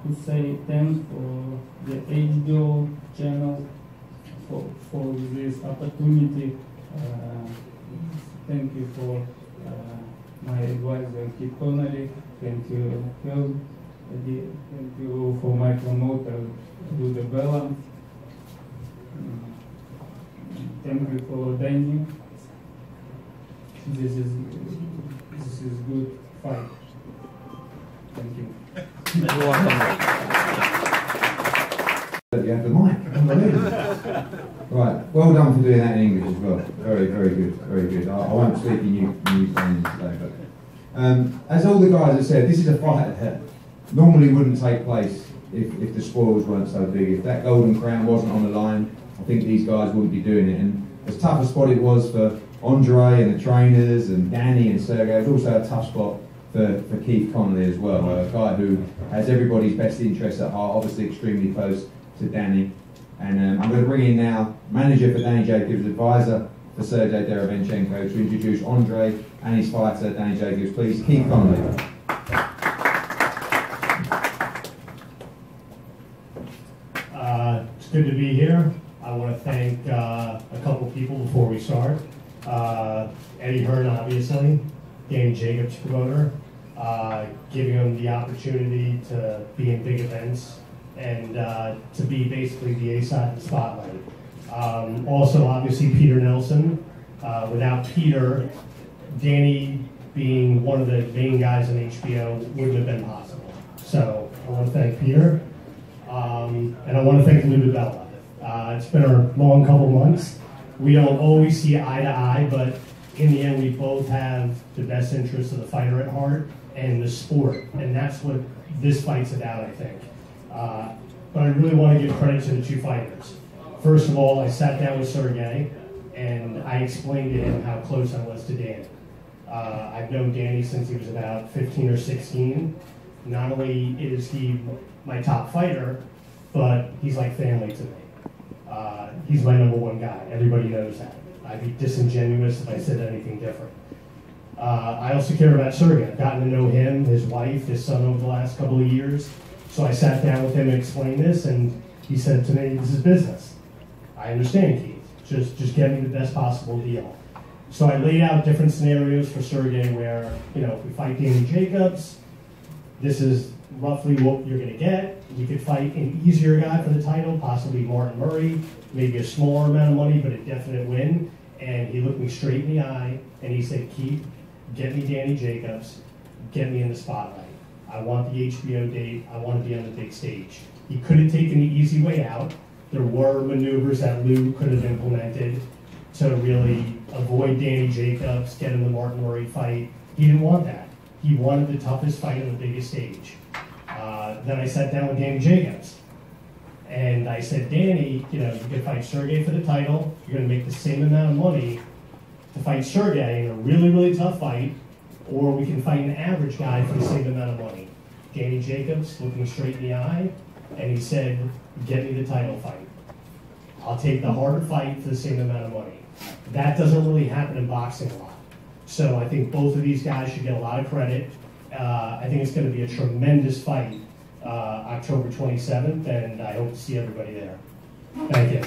to say thanks for the HBO channel for this opportunity. Thank you for my advisor, Keith Connolly. Thank you, Phil. Thank you for my promoter, Ludo Bella. Thank you for Danny. This is good fight. Thank you. You're welcome. You have the mic. Unbelievable. Right, well done for doing that in English as well. Very, very good, very good. I won't speak in New Zealand today, but as all the guys have said, this is a fight that normally wouldn't take place if the spoils weren't so big. If that golden crown wasn't on the line, I think these guys wouldn't be doing it. And as tough a spot it was for Andre and the trainers and Danny and Sergey, it was also a tough spot for Keith Connolly as well, a guy who has everybody's best interests at heart, obviously extremely close to Danny. And I'm going to bring in now manager for Danny Jacobs, advisor for Sergey Derevianchenko, to introduce Andre and his fighter, Danny Jacobs. Please, Keith Connolly. It's good to be here. I want to thank a couple people before we start. Eddie Hearn, obviously, Danny Jacobs, promoter, giving him the opportunity to be in big events and to be basically the A side of the spotlight. Also, obviously, Peter Nelson. Without Peter, Danny being one of the main guys on HBO wouldn't have been possible. So I want to thank Peter, and I want to thank Ludo Bella. It's been a long couple months. We don't always see eye to eye, but in the end, we both have the best interests of the fighter at heart and the sport, and that's what this fight's about, I think. But I really want to give credit to the two fighters. First of all, I sat down with Sergey, and I explained to him how close I was to Danny. I've known Danny since he was about 15 or 16. Not only is he my top fighter, but he's like family to me. He's my #1 guy. Everybody knows that. I'd be disingenuous if I said anything different. I also care about Sergey. I've gotten to know him, his wife, his son over the last couple of years. So I sat down with him and explained this, and he said to me, "This is business. I understand, Keith. Just get me the best possible deal." So I laid out different scenarios for Sergey where, if we fight Danny Jacobs, this is roughly what you're going to get. We could fight an easier guy for the title, possibly Martin Murray, maybe a smaller amount of money, but a definite win. And he looked me straight in the eye, and he said, "Keith, get me Danny Jacobs, get me in the spotlight. I want the HBO date, I want to be on the big stage." He could have taken the easy way out. There were maneuvers that Lou could have implemented to really avoid Danny Jacobs, get him the Martin Murray fight. He didn't want that. He wanted the toughest fight on the biggest stage. Then I sat down with Danny Jacobs, and I said, "Danny, you can fight Sergey for the title. You're going to make the same amount of money to fight Sergey in a really, really tough fight, or we can fight an average guy for the same amount of money." Danny Jacobs looked me straight in the eye, and he said, "Get me the title fight. I'll take the harder fight for the same amount of money." That doesn't really happen in boxing a lot. So I think both of these guys should get a lot of credit. I think it's going to be a tremendous fight October 27th, and I hope to see everybody there. Thank you.